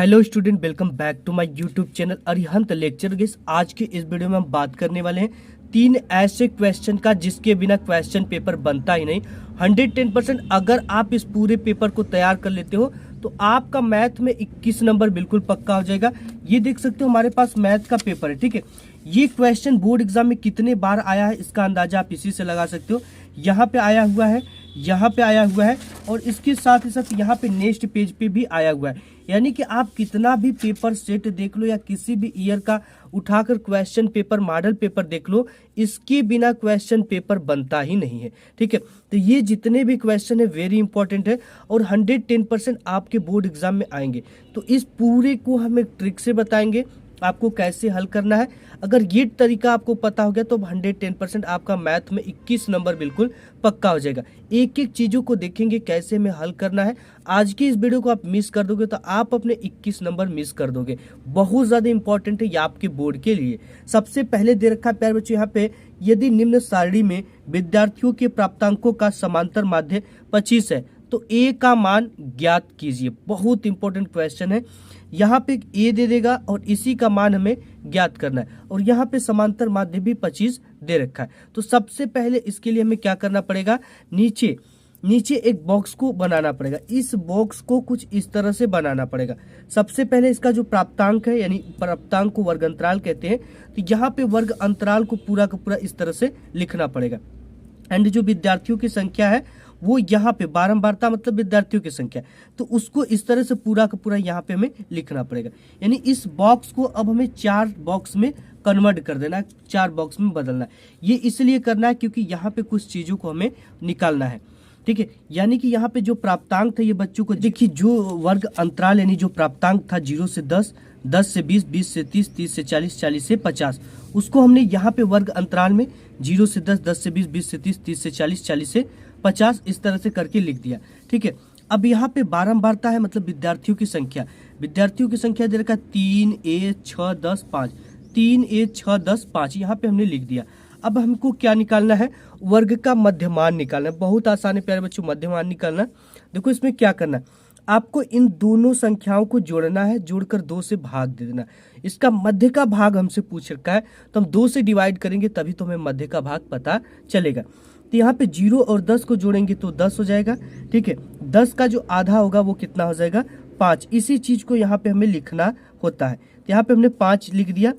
Hello student, welcome back to my YouTube channel Arihant lecture. Guess आज के इस video में हम बात करने वाले हैं तीन ऐसे क्वेश्चन का जिसके बिना क्वेश्चन पेपर बनता ही नहीं। 110% अगर आप इस पूरे पेपर को तैयार कर लेते हो तो आपका मैथ में 21 नंबर बिल्कुल पक्का हो जाएगा। ये देख सकते हो हमारे पास मैथ का पेपर है, ठीक है। ये क्वेश्चन बोर्ड एग्जाम में कितने बार आया है इसका अंदाजा आप इसी से लगा सकते हो। यहाँ पे आया हुआ है, यहाँ पे आया हुआ है और इसके साथ ही साथ यहाँ पे नेक्स्ट पेज पे भी आया हुआ है। यानी कि आप कितना भी पेपर सेट देख लो या किसी भी ईयर का उठाकर क्वेश्चन पेपर मॉडल पेपर देख लो, इसके बिना क्वेश्चन पेपर बनता ही नहीं है, ठीक है। तो ये जितने भी क्वेश्चन है वेरी इंपॉर्टेंट है और 110% आपके बोर्ड एग्जाम में आएंगे। तो इस पूरे को हम एक ट्रिक से बताएंगे आपको कैसे हल करना है। अगर ये तरीका आपको पता हो गया तो 110% आपका मैथ में 21 नंबर बिल्कुल पक्का हो जाएगा। एक एक चीज़ों को देखेंगे कैसे में हल करना है। आज की इस वीडियो को आप मिस कर दोगे तो आप अपने 21 नंबर मिस कर दोगे। बहुत ज़्यादा इंपॉर्टेंट है ये आपके बोर्ड के लिए। सबसे पहले दे रखा है प्यारे बच्चों यहाँ पे, यदि निम्न सारणी में विद्यार्थियों के प्राप्तांकों का समांतर माध्य 25 है तो ए का मान ज्ञात कीजिए। बहुत इंपॉर्टेंट क्वेश्चन है। यहाँ पे ए दे देगा और इसी का मान हमें ज्ञात करना है और यहाँ पे समांतर माध्य भी 25 दे रखा है। तो सबसे पहले इसके लिए हमें क्या करना पड़ेगा, नीचे नीचे एक बॉक्स को बनाना पड़ेगा। इस बॉक्स को कुछ इस तरह से बनाना पड़ेगा। सबसे पहले इसका जो प्राप्तांक है यानी प्राप्तांक को वर्ग अंतराल कहते हैं, तो यहाँ पे वर्ग अंतराल को पूरा का पूरा इस तरह से लिखना पड़ेगा। एंड जो विद्यार्थियों की संख्या है वो यहाँ पे बारंबारता मतलब विद्यार्थियों की संख्या, तो उसको इस तरह से पूरा का पूरा यहाँ पे हमें लिखना पड़ेगा। यानी इस बॉक्स को अब हमें 4 बॉक्स में कन्वर्ट कर देना है, 4 बॉक्स में बदलना है। ये इसलिए करना है क्योंकि यहाँ पे कुछ चीज़ों को हमें निकालना है, ठीक है। यानी कि यहाँ पे जो प्राप्तांक था ये बच्चों को देखिए, जो वर्ग अंतराल यानी जो प्राप्तांक था 0 से 10, 10 से 20, 20 से 30, 30 से 40, 40 से 50, उसको हमने यहाँ पे वर्ग अंतराल में 0 से 10, 10 से 20, 20 से 30, 30 से 40, 40 से 50 इस तरह से करके लिख दिया, ठीक है। अब यहाँ पे बारंबारता है मतलब विद्यार्थियों की संख्या। विद्यार्थियों की संख्या दे रखा है 3a 6 10 5, 3a 6 10 5, यहाँ पे हमने लिख दिया। अब हमको क्या निकालना है, वर्ग का मध्यमान निकालना है। बहुत आसान है प्यारे बच्चों, मध्यमान निकालना। देखो इसमें क्या करना है, आपको इन दोनों संख्याओं को जोड़ना है, जोड़कर 2 से भाग दे देना। इसका मध्य का भाग हमसे पूछ रखा है तो हम 2 से डिवाइड करेंगे तभी तो हमें मध्य का भाग पता चलेगा। तो यहाँ पे 0 और 10 को जोड़ेंगे तो 10 हो जाएगा, ठीक है। 10 का जो आधा होगा वो कितना हो जाएगा, 5। इसी चीज को यहाँ पे हमें लिखना होता है। तो यहाँ पे हमने 5 लिख दिया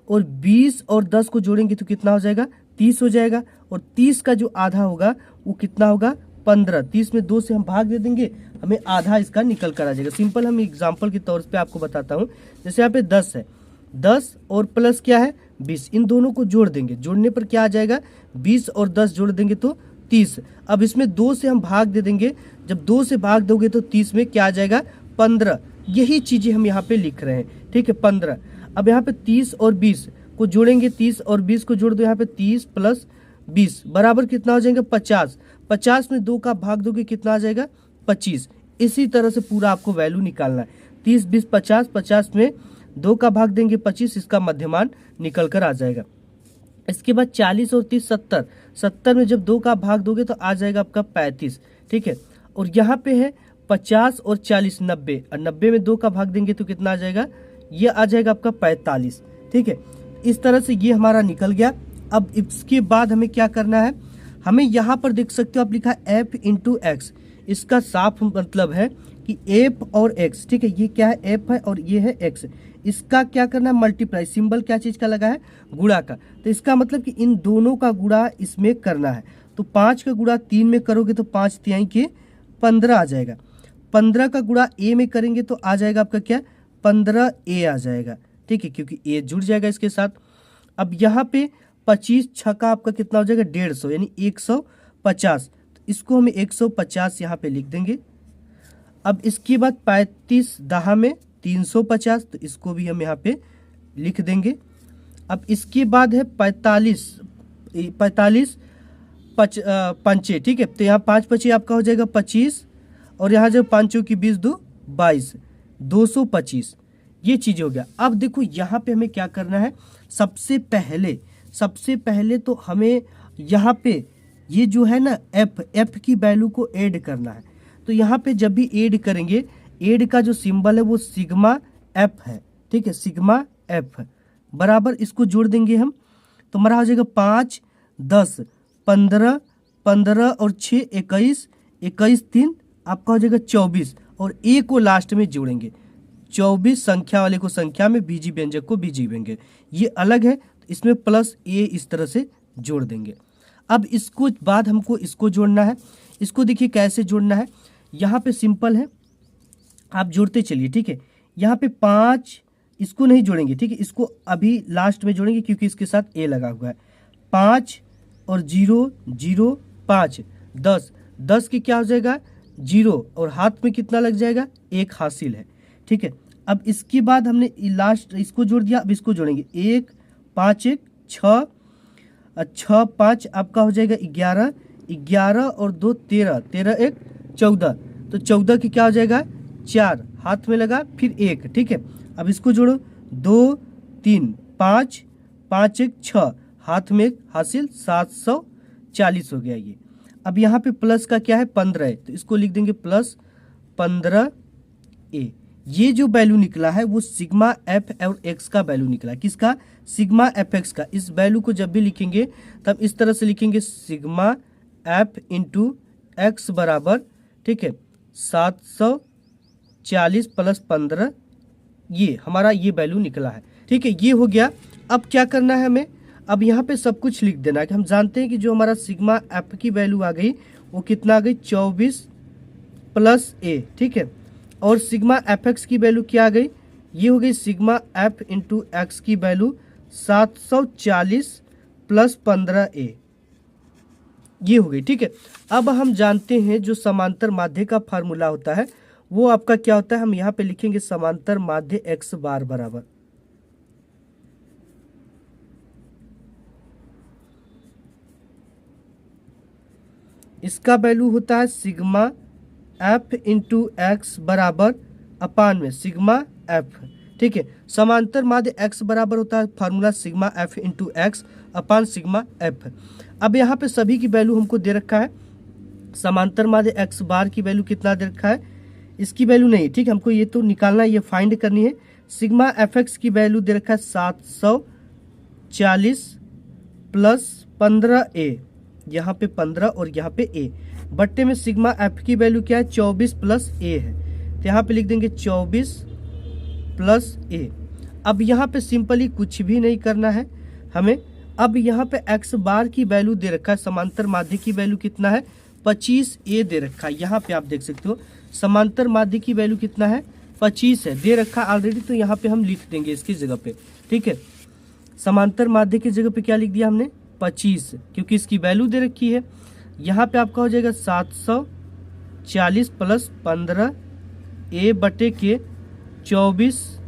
और 20 और 10 को जोड़ेंगे तो कितना हो जाएगा, 30 हो जाएगा। और 30 का जो आधा होगा वो कितना होगा, 15। 30 में 2 से हम भाग दे देंगे, हमें आधा इसका निकल कर आ जाएगा। सिंपल हम एग्जाम्पल के तौर पे आपको बताता हूँ। जैसे यहाँ पे 10 है, 10 और प्लस क्या है 20, इन दोनों को जोड़ देंगे। जोड़ने पर क्या आ जाएगा, 20 और 10 जोड़ देंगे तो 30। अब इसमें 2 से हम भाग दे देंगे, जब 2 से भाग दोगे तो 30 में क्या आ जाएगा, 15। यही चीजें हम यहाँ पे लिख रहे हैं, ठीक है, 15। अब यहाँ पे 30 और 20 को जोड़ेंगे, 30 और 20 को जोड़ दो, यहाँ पे 30 प्लस 20 बराबर कितना हो जाएगा, 50। 50 में 2 का भाग दोगे कितना आ जाएगा, 25। इसी तरह से पूरा आपको वैल्यू निकालना है। 30 20 50, 50 में 2 का भाग देंगे 25, इसका मध्यमान निकल कर आ जाएगा। इसके बाद 40 और 30 70, 70 में जब 2 का भाग दोगे तो आ जाएगा आपका 35, ठीक है। और यहाँ पे है 50 और 40 90, और 90 में 2 का भाग देंगे तो कितना आ जाएगा, ये आ जाएगा आपका 45, ठीक है। इस तरह से ये हमारा निकल गया। अब इसके बाद हमें क्या करना है, हमें यहाँ पर देख सकते हो आप लिखा है f इंटू एक्स। इसका साफ मतलब है कि f और x, ठीक है। ये क्या है, f है और ये है x। इसका क्या करना है, मल्टीप्लाई। सिंबल क्या चीज का लगा है, गुणा का। तो इसका मतलब कि इन दोनों का गुणा इसमें करना है। तो 5 का गुणा 3 में करोगे तो 5 तिहाई के 15 आ जाएगा। 15 का गुणा a में करेंगे तो आ जाएगा आपका क्या, 15a आ जाएगा, ठीक है, क्योंकि a जुड़ जाएगा इसके साथ। अब यहाँ पे 25 छक्का आपका कितना हो जाएगा, 150 यानी 150। तो इसको हमें 150 यहाँ पे लिख देंगे। अब इसके बाद 35 दहा में 350, तो इसको भी हम यहाँ पे लिख देंगे। अब इसके बाद है 45 पंचे, ठीक है। तो यहाँ 5 पचे आपका हो जाएगा 25 और यहाँ जो 5 की 20 2 22, 225। ये चीज हो गया। अब देखो यहाँ पे हमें क्या करना है, सबसे पहले तो हमें यहाँ पे ये जो है ना एफ की वैल्यू को ऐड करना है। तो यहाँ पे जब भी ऐड करेंगे, ऐड का जो सिंबल है वो सिग्मा एफ है, ठीक है, सिग्मा एफ बराबर इसको जोड़ देंगे हम तो हमारा हो जाएगा 5 10 15 15 और 6 21 21 3 आपका हो जाएगा 24 और ए को लास्ट में जोड़ेंगे। 24 संख्या वाले को संख्या में, बीजी व्यंजक को बीजी व्यंजक, ये अलग है तो इसमें प्लस ए इस तरह से जोड़ देंगे। अब इसको बाद हमको इसको जोड़ना है। इसको देखिए कैसे जोड़ना है, यहाँ पे सिंपल है, आप जोड़ते चलिए, ठीक है। यहाँ पे 5 इसको नहीं जोड़ेंगे, ठीक है, इसको अभी लास्ट में जोड़ेंगे क्योंकि इसके साथ ए लगा हुआ है। 5 और 0 0 5 10 10 की क्या हो जाएगा 0 और हाथ में कितना लग जाएगा 1 हासिल है, ठीक है। अब इसके बाद हमने लास्ट इसको जोड़ दिया, अब इसको जोड़ेंगे 1 5 1 6 6 5 आपका हो जाएगा 11 11 और 2 13 13 1 14 तो 14 की क्या हो जाएगा 4 हाथ में लगा फिर 1, ठीक है। अब इसको जोड़ो 2 3 5 5 1 6 हाथ में 1 हासिल 740 हो गया ये। अब यहाँ पे प्लस का क्या है 15 है तो इसको लिख देंगे प्लस 15 ए। ये जो वैल्यू निकला है वो सिग्मा एफ और एक्स का वैल्यू निकला है, किसका सिग्मा एफ एक्स का। इस वैल्यू को जब भी लिखेंगे तब इस तरह से लिखेंगे सिग्मा एफ इंटू एक्स बराबर, ठीक है, 740 प्लस 15 ये हमारा ये वैल्यू निकला है, ठीक है। ये हो गया। अब क्या करना है हमें, अब यहाँ पे सब कुछ लिख देना है कि हम जानते हैं कि जो हमारा सिग्मा एफ की वैल्यू आ गई वो कितना आ गई 24 प्लस ए, ठीक है। और सिग्मा एफ एक्स की वैल्यू क्या आ गई, ये हो गई सिग्मा एफ इंटू एक्स की वैल्यू 740 प्लस 15 ए, ये हो गई, ठीक है। अब हम जानते हैं जो समांतर माध्य का फार्मूला होता है वो आपका क्या होता है, हम यहाँ पे लिखेंगे समांतर माध्य एक्स बार बराबर इसका वैल्यू होता है सिग्मा एफ इंटू एक्स बराबर अपान में सिग्मा एफ, ठीक है। समांतर माध्य एक्स बराबर होता है formula sigma F into x अपान सिग्मा एफ। अब यहाँ पे सभी की वैल्यू हमको दे रखा है। समांतर माध्य एक्स बार की वैल्यू कितना दे रखा है, इसकी वैल्यू नहीं, ठीक है, हमको ये तो निकालना है, ये फाइंड करनी है। सिग्मा एफ एक्स की वैल्यू दे रखा है 740 प्लस 15 ए, यहाँ पे 15 और यहाँ पे ए, बट्टे में सिग्मा एफ की वैल्यू क्या है 24 प्लस ए है तो यहाँ पे लिख देंगे 24 प्लस ए। अब यहाँ पे सिंपली कुछ भी नहीं करना है हमें। अब यहाँ पे एक्स बार की वैल्यू दे रखा है, समांतर माध्य की वैल्यू कितना है 25 ए दे रखा है, यहाँ पे आप देख सकते हो समांतर माध्य की वैल्यू कितना है 25 है, दे रखा ऑलरेडी, तो यहाँ पे हम लिख देंगे इसकी जगह पे, ठीक है। समांतर माध्य की जगह पे क्या लिख दिया हमने 25 क्योंकि इसकी वैल्यू दे रखी है। यहाँ पे आपका हो जाएगा 740 प्लस 15 ए बटे के 24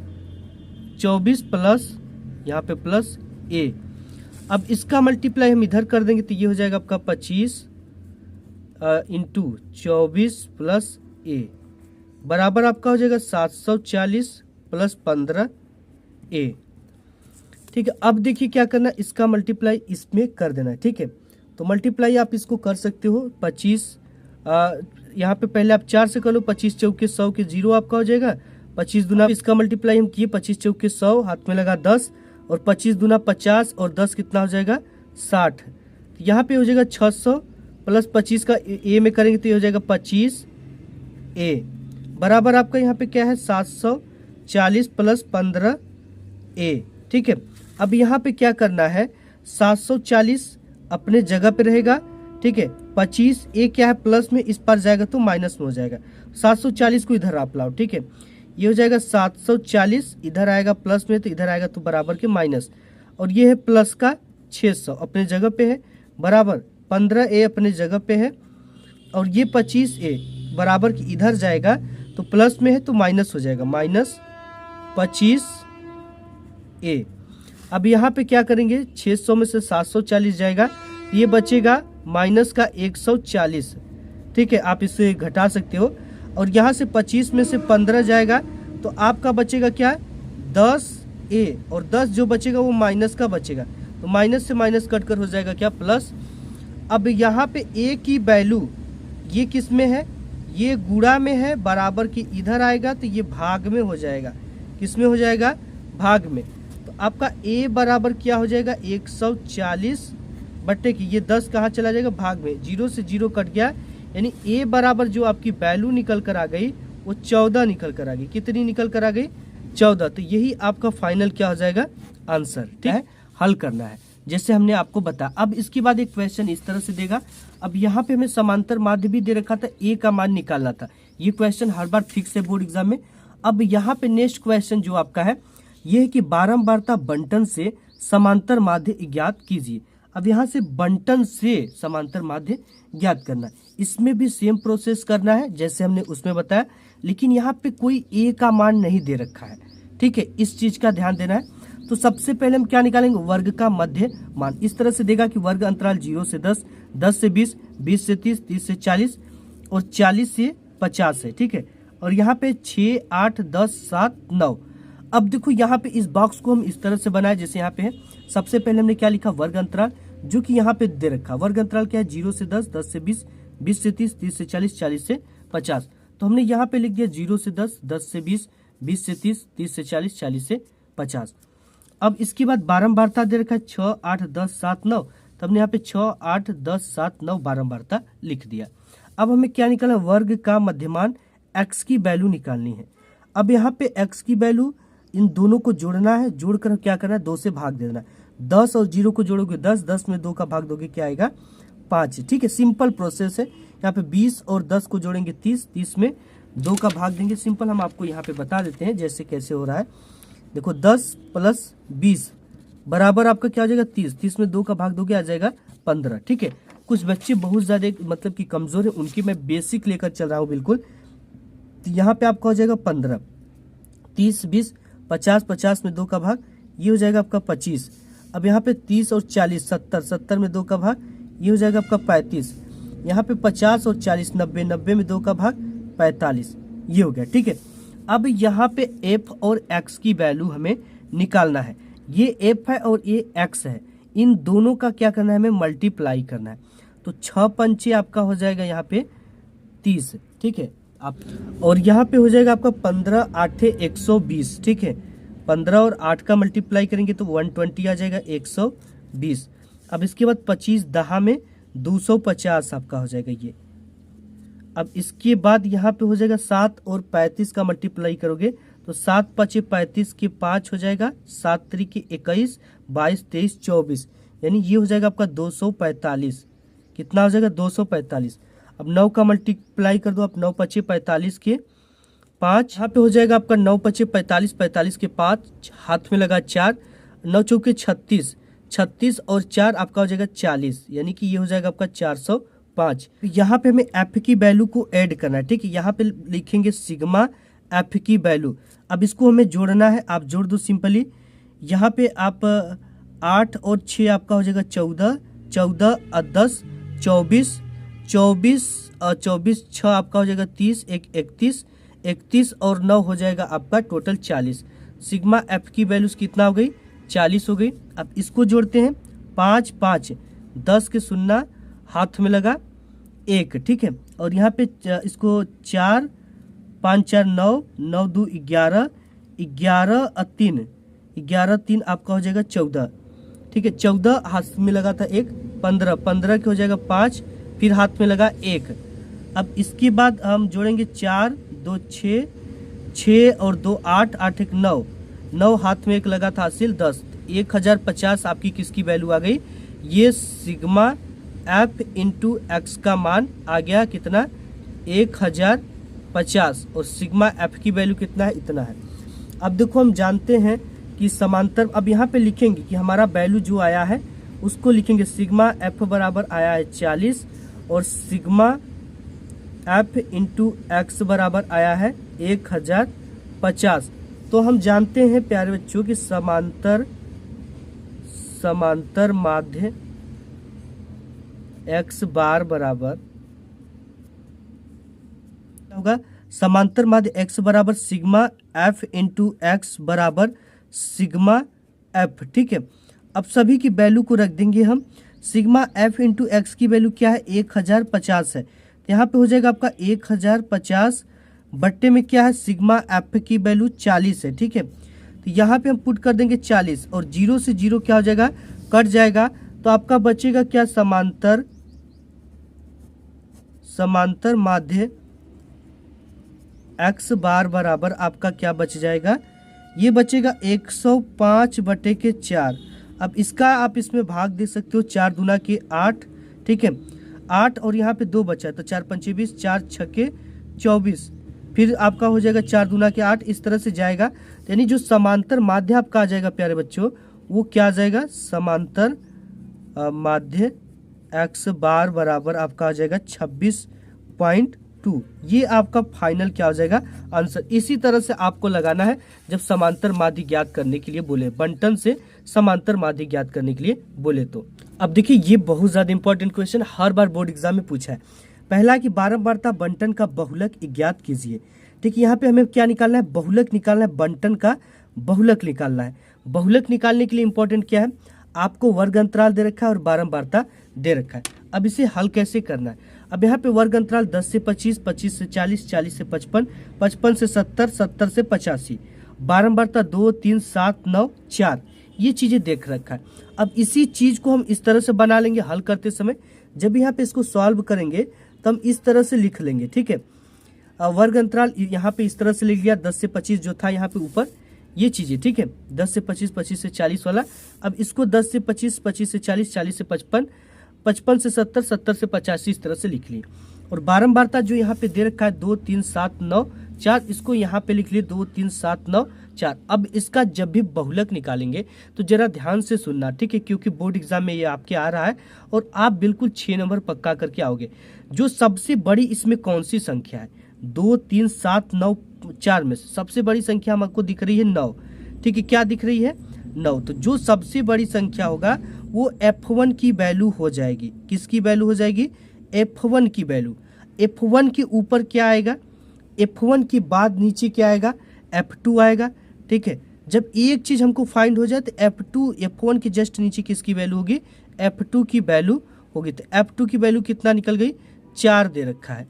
प्लस यहाँ पे प्लस ए। अब इसका मल्टीप्लाई हम इधर कर देंगे तो ये हो जाएगा आपका 25 इंटू 24 प्लस ए बराबर आपका हो जाएगा 740 प्लस 15 ए, ठीक है। अब देखिए क्या करना है, इसका मल्टीप्लाई इसमें कर देना है, ठीक है। तो मल्टीप्लाई आप इसको कर सकते हो 25 यहाँ पे पहले आप 4 से कर लो, 25 चौके 100 के 0 आपका हो जाएगा। 25 दूना इसका मल्टीप्लाई हम किए 25 चौके 100 हाथ में लगा 10 और 25 दूना 50 और 10 कितना हो जाएगा 60। तो यहाँ पे हो जाएगा 600 प्लस 25 का ए में करेंगे तो ये हो जाएगा 25 ए बराबर आपका यहाँ पे क्या है 740 प्लस 15 ए, ठीक है। अब यहाँ पे क्या करना है 740 अपने जगह पे रहेगा, ठीक है। 25 ए क्या है प्लस में इस पर जाएगा तो माइनस में हो जाएगा, 740 को इधर आप लाओ, ठीक है। ये हो जाएगा 740 इधर आएगा प्लस में तो इधर आएगा तो बराबर के माइनस, और ये है प्लस का 600 अपने जगह पे है बराबर 15 ए अपने जगह पे है, और ये 25 ए बराबर की इधर जाएगा तो प्लस में है तो माइनस हो जाएगा माइनस 25 ए। अब यहाँ पे क्या करेंगे 600 में से 740 जाएगा, ये बचेगा माइनस का 140, ठीक है, आप इसे घटा सकते हो। और यहाँ से 25 में से 15 जाएगा तो आपका बचेगा क्या 10 ए, और 10 जो बचेगा वो माइनस का बचेगा, तो माइनस से माइनस कट कर हो जाएगा क्या प्लस। अब यहाँ पे ए की वैल्यू ये किस में है, ये गुणा में है, बराबर की इधर आएगा तो ये भाग में हो जाएगा, किस में हो जाएगा, भाग में। तो आपका a बराबर क्या हो जाएगा 140 बट्टे की, ये 10 कहाँ चला जाएगा, भाग में, 0 से 0 कट गया, यानी a बराबर जो आपकी वैल्यू निकल कर आ गई वो 14 निकल कर आ गई। कितनी निकल कर आ गई, 14। तो यही आपका फाइनल क्या हो जाएगा, आंसर। ठीक है, हल करना है जैसे हमने आपको बताया। अब इसके बाद एक क्वेश्चन इस तरह से देगा। अब यहाँ पे हमें समांतर माध्य भी दे रखा था, ए का मान निकालना था। ये क्वेश्चन हर बार फिक्स है बोर्ड एग्जाम में। अब यहाँ पे नेक्स्ट क्वेश्चन जो आपका है ये है कि बारंबारता बंटन से समांतर माध्य ज्ञात कीजिए। अब यहाँ से बंटन से समांतर माध्य ज्ञात करना है, इसमें भी सेम प्रोसेस करना है जैसे हमने उसमें बताया, लेकिन यहाँ पे कोई ए का मान नहीं दे रखा है। ठीक है, इस चीज का ध्यान देना है। तो सबसे पहले हम क्या निकालेंगे, वर्ग का मध्य मान। इस तरह से देगा कि वर्ग अंतराल 0 से 10, 10 से 20, 20 से 30, 30 से 40 और 40 से 50 है। ठीक है, और यहाँ पे 6, 8, 10, 7, 9। अब देखो यहाँ पे इस बॉक्स को हम इस तरह से बनाए जैसे यहाँ पे है। सबसे पहले हमने क्या लिखा, वर्ग अंतराल, जो कि यहाँ पे दे रखा। वर्ग अंतराल क्या है, 0 से 10, 10 से 20, 20 से 30, 30 से 40, 40 से 50। तो हमने यहाँ पे लिख दिया 0 से 10, 10 से 20, 20 से 30, 30 से 40, 40 से 50। अब इसके बाद बारंबारता दे रखा है 6, 8, 10, 7, 9। तो हमने यहाँ पे 6, 8, 10, 7, 9 बारंबारता लिख दिया। अब हमें क्या निकालना, वर्ग का मध्यमान x की वैल्यू निकालनी है। अब यहाँ पे x की वैल्यू इन दोनों को जोड़ना है, जोड़कर क्या करना है, 2 से भाग देना है। 10 और 0 को जोड़ोगे 10, 10 में 2 का भाग दोगे क्या आएगा, 5। ठीक है, सिंपल प्रोसेस है। यहाँ पे 20 और 10 को जोड़ेंगे 30, 30 में 2 का भाग देंगे। सिंपल हम आपको यहाँ पे बता देते हैं जैसे कैसे हो रहा है। देखो 10 प्लस 20 बराबर आपका क्या हो जाएगा 30, 30 में 2 का भाग दोगे आ जाएगा 15। ठीक है, कुछ बच्चे बहुत ज्यादा मतलब कि कमजोर है, उनकी मैं बेसिक लेकर चल रहा हूँ बिल्कुल। तो यहाँ पे आपका हो जाएगा 15, 30, 20, 50, 50 में 2 का भाग, ये हो जाएगा आपका 25। अब यहाँ पे 30 और 40, 70, 70 में 2 का भाग, ये हो जाएगा आपका 35। यहाँ पे 50 और 40, 90, 90 में 2 का भाग 45, ये हो गया। ठीक है, अब यहाँ पे f और x की वैल्यू हमें निकालना है। ये f है और ये x है, इन दोनों का क्या करना है, हमें मल्टीप्लाई करना है। तो 6 पंचे आपका हो जाएगा यहाँ पे 30। ठीक है, आप और यहाँ पे हो जाएगा आपका 15, 8, 120। ठीक है, 15 और 8 का मल्टीप्लाई करेंगे तो 120 आ जाएगा, 120। अब इसके बाद 25 10 में 250 आपका हो जाएगा ये। अब इसके बाद यहाँ पे हो जाएगा 7 और 35 का मल्टीप्लाई करोगे तो 7 5 35 के 5 हो जाएगा, 7 3 21, 22 23 24, यानी ये हो जाएगा आपका 245। कितना हो जाएगा, 245। अब 9 का मल्टीप्लाई कर दो आप, 9 5 45 के 5, यहाँ पे हो जाएगा आपका 9 5 45, 45 के 5, हाथ में लगा 4, 9 चौके 36, 36 और 4 आपका हो जाएगा 40, यानी कि ये हो जाएगा आपका 405। यहाँ पे हमें एफ की वैल्यू को ऐड करना है। ठीक है, यहाँ पे लिखेंगे सिग्मा एफ की वैल्यू। अब इसको हमें जोड़ना है, आप जोड़ दो सिंपली। यहाँ पे आप 8 और 6 आपका हो जाएगा 14, 14 और 10 24, 24 और 24 6 आपका हो जाएगा 30, 1 31, 31 और 9 हो जाएगा आपका टोटल 40। सिग्मा एफ की वैल्यूज कितना हो गई, 40 हो गई। अब इसको जोड़ते हैं, 5 5, 10 के 0 हाथ में लगा 1। ठीक है, और यहाँ पे इसको 4 5 4 9, 9 2 11, 11 और 3, 11 3 आपका हो जाएगा 14। ठीक है, 14 हाथ में लगा था 1, 15, 15 के हो जाएगा 5, फिर हाथ में लगा 1। अब इसके बाद हम जोड़ेंगे 4 2 6, 6 और 2 8, 8 1 9, 9 हाथ में 1 लगा था हासिल 10। 1050 आपकी किसकी वैल्यू आ गई, ये सिग्मा एफ इंटू एक्स का मान आ गया कितना, 1050, और सिग्मा एफ की वैल्यू कितना है, इतना है। अब देखो हम जानते हैं कि समांतर, अब यहाँ पे लिखेंगे कि हमारा वैल्यू जो आया है उसको लिखेंगे, सिग्मा एफ बराबर आया है 40 और सिग्मा एफ इंटू एक्स बराबर आया है 1050। तो हम जानते हैं प्यारे बच्चों की समांतर माध्य एक्स बार बराबर होगा, समांतर माध्य एक्स बराबर सिग्मा एफ इंटू एक्स बराबर सिग्मा एफ। ठीक है, अब सभी की वैल्यू को रख देंगे हम। सिग्मा एफ इंटू एक्स की वैल्यू क्या है, 1050 है, तो यहाँ पे हो जाएगा आपका 1050 बट्टे में क्या है, सिग्मा एफ की वैल्यू 40 है। ठीक है, तो यहाँ पे हम पुट कर देंगे 40 और 0 से 0 क्या हो जाएगा, कट जाएगा। तो आपका बचेगा क्या, समांतर माध्य x बार बराबर आपका क्या बच जाएगा, ये बचेगा 105/4। अब इसका आप इसमें भाग दे सकते हो, 4 दूना के 8। ठीक है, 8 और यहाँ पे 2 बचा, तो 4 पंचे 20, 4 छक्के 24, फिर आपका हो जाएगा 4 दूना के 8, इस तरह से जाएगा। यानी जो समांतर माध्य आपका आ जाएगा प्यारे बच्चों, वो क्या आ जाएगा, समांतर माध्य x बार बराबर आपका आ जाएगा 26.2। ये आपका फाइनल क्या हो जाएगा, आंसर। इसी तरह से आपको लगाना है जब समांतर माध्य ज्ञात करने के लिए बोले, बंटन से समांतर माध्य ज्ञात करने के लिए बोले। तो अब देखिए, ये बहुत ज्यादा इंपॉर्टेंट क्वेश्चन हर बार बोर्ड एग्जाम में पूछा है। पहला कि बारंबारता बंटन का बहुलक ज्ञात कीजिए। ठीक है, यहाँ पे हमें क्या निकालना है, बहुलक निकालना है, बंटन का बहुलक निकालना है। बहुलक निकालने के लिए इंपॉर्टेंट क्या है, आपको वर्ग अंतराल दे रखा है और बारंबारता दे रखा है। अब इसे हल कैसे करना है, अब यहाँ पे वर्ग अंतराल 10 से 25, 25 से 40, 40 से 55, 55 से 70, 70 से 85, बारंबारता 2, 3, 7, 9, 4, ये चीजें देख रखा है। अब इसी चीज को हम इस तरह से बना लेंगे हल करते समय। जब यहाँ पे इसको सॉल्व करेंगे तो हम इस तरह से लिख लेंगे। ठीक है, वर्ग अंतराल यहाँ पे इस तरह से लिख लिया, 10 से 25 जो था यहाँ पे ऊपर, ये चीजें। ठीक है, 10 से 25, 25 से 40 वाला। अब इसको 10 से 25, 25 से 40, 40 से 55, 55 से 70, 70 से 85, इस तरह से लिख लिए। और बारंबारता जो यहाँ पे दे रखा है 2, 3, 7, 9, 4, इसको यहाँ पे लिख लिए 2, 3, 7, 9, 4। अब इसका जब भी बहुलक निकालेंगे तो जरा ध्यान से सुनना। ठीक है, क्योंकि बोर्ड एग्जाम में ये आपके आ रहा है और आप बिल्कुल 6 नंबर पक्का करके आओगे। जो सबसे बड़ी इसमें कौन सी संख्या है, 2, 3, 7, 9, 4 में से सबसे बड़ी संख्या हमको दिख रही है 9। ठीक है, क्या दिख रही है, 9। तो जो सबसे बड़ी संख्या होगा वो F1 की वैल्यू हो जाएगी। किसकी वैल्यू हो जाएगी, F1 की वैल्यू। F1 के ऊपर क्या आएगा, F1 के बाद नीचे क्या आएगा, F2 आएगा। ठीक है, जब एक चीज हमको फाइंड हो जाए तो F1 के जस्ट नीचे किसकी वैल्यू होगी, F2 की वैल्यू होगी। तो F2 की वैल्यू कितना निकल गई, 4 दे रखा है,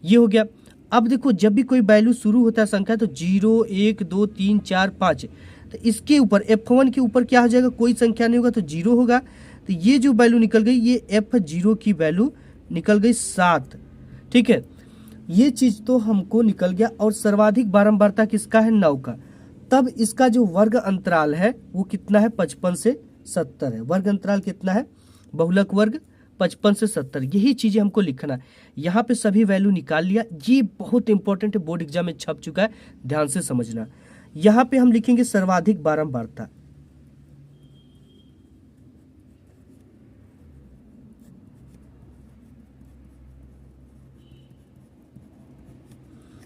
ये हो गया। अब देखो, जब भी कोई वैल्यू शुरू होता है संख्या तो 0, 1, 2, 3, 4, 5, तो इसके ऊपर F1 के ऊपर क्या हो जाएगा, कोई संख्या नहीं होगा तो 0 होगा। तो ये जो वैल्यू निकल गई, ये F0 की वैल्यू निकल गई 7। ठीक है, ये चीज तो हमको निकल गया। और सर्वाधिक बारंबारता किसका है, 9 का। तब इसका जो वर्ग अंतराल है वो कितना है, 55 से 70 है। वर्ग अंतराल कितना है, बहुलक वर्ग 55 से 70, यही चीजें हमको लिखना है। यहाँ पे सभी वैल्यू निकाल लिया, ये बहुत इंपॉर्टेंट है, बोर्ड एग्जाम में छप चुका है, ध्यान से समझना। यहाँ पे हम लिखेंगे सर्वाधिक बारंबारता।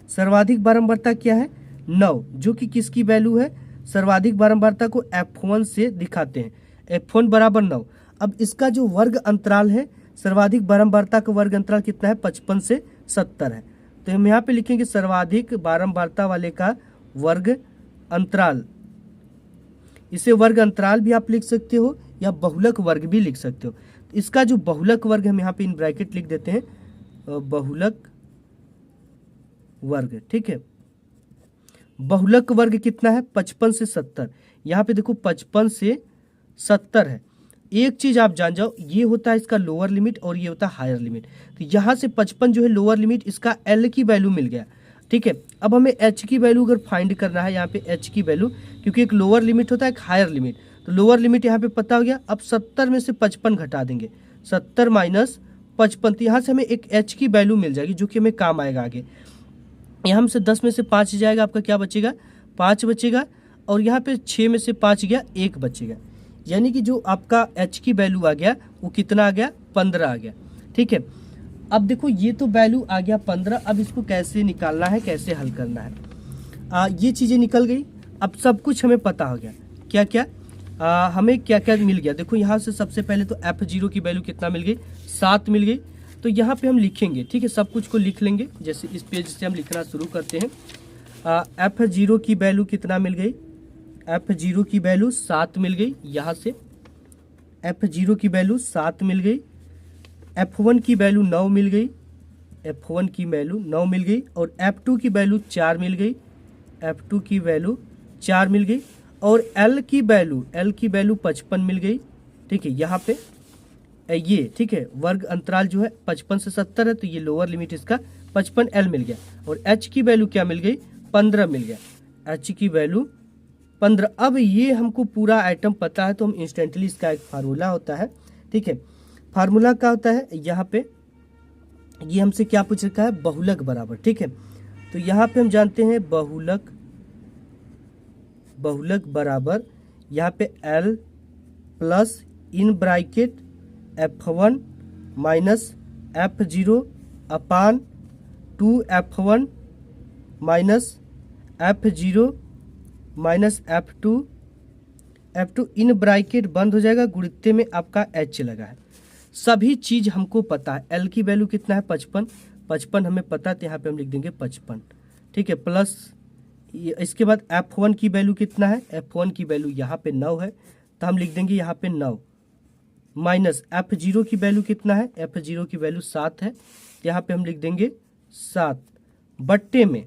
सर्वाधिक बारंबारता क्या है, 9, जो कि किसकी वैल्यू है, सर्वाधिक बारंबारता को F1 से दिखाते हैं, F1 बराबर 9। अब इसका जो वर्ग अंतराल है, सर्वाधिक बारंबारता का वर्ग अंतराल कितना है, 55 से 70 है। तो हम यहाँ पे लिखेंगे सर्वाधिक बारंबारता वाले का वर्ग अंतराल। इसे वर्ग अंतराल भी आप लिख सकते हो या बहुलक वर्ग भी लिख सकते हो। तो इसका जो बहुलक वर्ग हम यहाँ पे इन ब्रैकेट लिख देते हैं, बहुलक वर्ग। ठीक है, बहुलक वर्ग कितना है, 55 से 70। यहाँ पे देखो 55 से 70 है। एक चीज आप जान जाओ, ये होता है इसका लोअर लिमिट और ये होता है हायर लिमिट। तो यहाँ से 55 जो है लोअर लिमिट, इसका L की वैल्यू मिल गया। ठीक है, अब हमें H की वैल्यू अगर फाइंड करना है, यहाँ पे H की वैल्यू, क्योंकि एक लोअर लिमिट होता है एक हायर लिमिट, तो लोअर लिमिट यहाँ पे पता हो गया। अब 70 में से 55 घटा देंगे, 70 माइनस 55, तो यहाँ से हमें एक H की वैल्यू मिल जाएगी जो कि हमें काम आएगा आगे। यहाँ से 10 में से 5 जाएगा, आपका क्या बचेगा, 5 बचेगा। और यहाँ पे 6 में से 5 गया, 1 बचेगा। यानी कि जो आपका H की वैल्यू आ गया वो कितना आ गया, 15 आ गया। ठीक है, अब देखो ये तो वैल्यू आ गया 15। अब इसको कैसे निकालना है, कैसे हल करना है, ये चीज़ें निकल गई। अब सब कुछ हमें पता हो गया, क्या क्या हमें क्या क्या मिल गया। देखो यहाँ से सबसे पहले तो F0 की वैल्यू कितना मिल गई, 7 मिल गई। तो यहाँ पे हम लिखेंगे, ठीक है, सब कुछ को लिख लेंगे। जैसे इस पेज से हम लिखना शुरू करते हैं। F0 की वैल्यू कितना मिल गई, F0 की वैल्यू 7 मिल गई। यहाँ से F0 की वैल्यू 7 मिल गई। F1 की वैल्यू 9 मिल गई। F1 की वैल्यू 9 मिल गई और F2 की वैल्यू 4 मिल गई, F2 की वैल्यू 4 मिल गई और L की वैल्यू 55 मिल गई। ठीक है, यहाँ पे ये ठीक है, वर्ग अंतराल जो है 55 से 70 है, तो ये लोअर लिमिट इसका 55 L मिल गया। और H की वैल्यू क्या मिल गई, 15 मिल गया, H की वैल्यू 15। अब ये हमको पूरा आइटम पता है तो हम इंस्टेंटली, इसका एक फार्मूला होता है। ठीक है, फार्मूला क्या होता है, यहाँ पे ये हमसे क्या पूछ रखा है, बहुलक बराबर। ठीक है, तो यहाँ पे हम जानते हैं बहुलक बराबर, यहाँ पे L plus in bracket F1 minus F0 upon 2F1 minus F0 minus F2 in bracket बंद हो जाएगा, गुणित्ते में आपका H लगा है। सभी चीज हमको पता है। L की वैल्यू कितना है, 55 हमें पता है, तो यहाँ पे हम लिख देंगे 55। ठीक है, प्लस इसके बाद F1 की वैल्यू कितना है, F1 की वैल्यू यहाँ पे 9 है, तो हम लिख देंगे यहाँ पे 9 माइनस F0 की वैल्यू कितना है, F0 की वैल्यू 7 है, तो यहाँ पे हम लिख देंगे 7 बट्टे में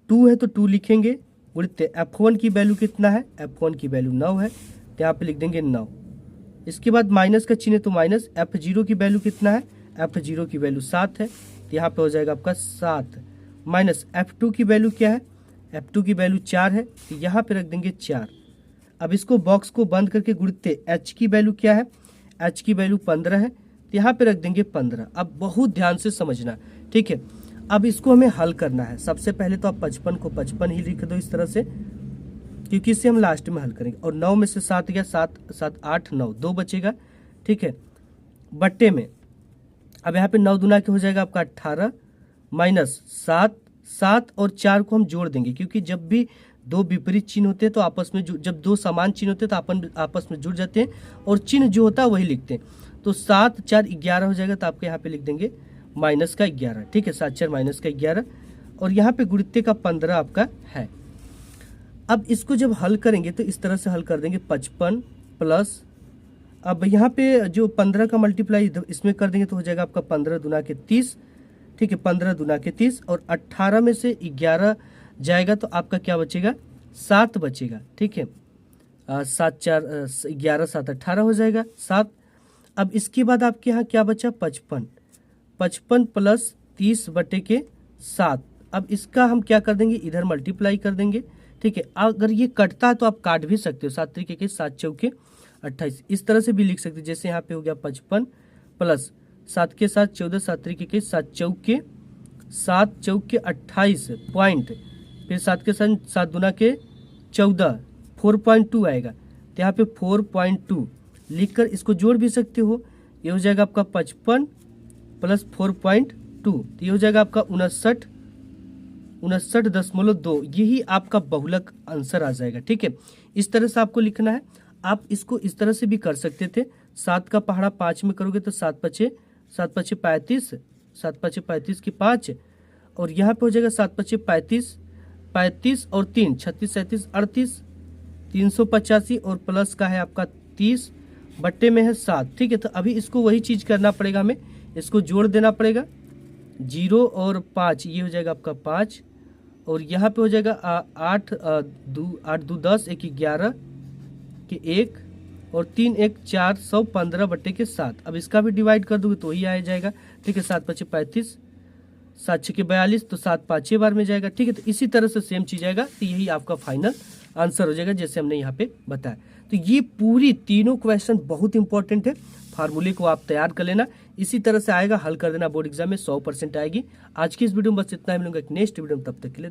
2 है तो 2 लिखेंगे, गुणित्ते F1 की वैल्यू कितना है, F1 की वैल्यू 9 है, तो यहाँ पे लिख देंगे 9। इसके बाद माइनस का चिन्ह है तो माइनस, F0 की वैल्यू कितना है, F0 की वैल्यू 7 है, तो यहाँ पे हो जाएगा आपका 7 माइनस F2 की वैल्यू क्या है, F2 की वैल्यू 4 है, तो यहाँ पे रख देंगे 4। अब इसको बॉक्स को बंद करके गुणित्ते H की वैल्यू क्या है, H की वैल्यू 15 है, तो यहाँ पे रख देंगे 15। अब बहुत ध्यान से समझना। ठीक है, अब इसको हमें हल करना है। सबसे पहले तो आप 55 को 55 ही लिख दो इस तरह से, क्योंकि इससे हम लास्ट में हल करेंगे। और 9 में से 7 गया, 7 8 9 2 बचेगा। ठीक है, बट्टे में अब यहाँ पे 9 दूना के हो जाएगा आपका 18 माइनस 7 और 4 को हम जोड़ देंगे, क्योंकि जब भी दो विपरीत चिन्ह होते हैं तो आपस में जब दो समान चिन्ह होते हैं तो अपन आपस में जुड़ जाते हैं और चिन्ह जो होता है वही लिखते हैं। तो 7 4 11 हो जाएगा, तो आपके यहाँ पे लिख देंगे माइनस का 11। ठीक है, 7 4 माइनस का 11 और यहाँ पे गुणित्ते का 15 आपका है। अब इसको जब हल करेंगे तो इस तरह से हल कर देंगे 55 प्लस, अब यहाँ पे जो 15 का मल्टीप्लाई इसमें कर देंगे तो हो जाएगा आपका 15 दूना के 30। ठीक है, 15 दूना के 30 और 18 में से 11 जाएगा तो आपका क्या बचेगा, 7 बचेगा। ठीक है, 7 4 11 7 18 हो जाएगा 7। अब इसके बाद आपके यहाँ क्या बचा, 55 प्लस 30 बटे के 7। अब इसका हम क्या कर देंगे, इधर मल्टीप्लाई कर देंगे। ठीक है, अगर ये कटता है तो आप काट भी सकते हो, 7 तरीके के 7 चौके 28, इस तरह से भी लिख सकते हैं। जैसे यहाँ पे हो गया 55 प्लस 7 के 7 14, 7 तरीके के 7 चौके 28 पॉइंट, फिर 7 के 7 दूना के 14 4.2 आएगा, तो यहाँ पे 4.2 लिखकर इसको जोड़ भी सकते हो। ये हो जाएगा आपका 55 प्लस 4.2, तो ये हो जाएगा आपका 59.2। यही आपका बहुलक आंसर आ जाएगा। ठीक है, इस तरह से आपको लिखना है। आप इसको इस तरह से भी कर सकते थे, 7 का पहाड़ा 5 में करोगे तो 7 पचे 35, 7 पचे 35 की 5 और यहाँ पे हो जाएगा 7 पचे 35 और 3 36 37 38 385 और प्लस का है आपका 30 बट्टे में है 7। ठीक है, तो अभी इसको वही चीज करना पड़ेगा, हमें इसको जोड़ देना पड़ेगा। 0 और 5 ये हो जाएगा आपका 5 और यहाँ पे हो जाएगा 8 2 10 1 11 के 1 और 3 1 4 115 बट्टे के 7। अब इसका भी डिवाइड कर दोगे तो ही आ जाएगा। ठीक है, 7 पचे 35 7 6 42, तो 7 5 बार में जाएगा। ठीक है, तो इसी तरह से सेम चीज आएगा, तो यही आपका फाइनल आंसर हो जाएगा जैसे हमने यहाँ पे बताया। तो ये पूरी तीनों क्वेश्चन बहुत इंपॉर्टेंट है, फार्मूले को आप तैयार कर लेना, इसी तरह से आएगा, हल कर देना, बोर्ड एग्जाम में 100% आएगी। आज की इस वीडियो में बस इतना ही, मिलूंगा एक नेक्स्ट वीडियो में, तब तक के लिए।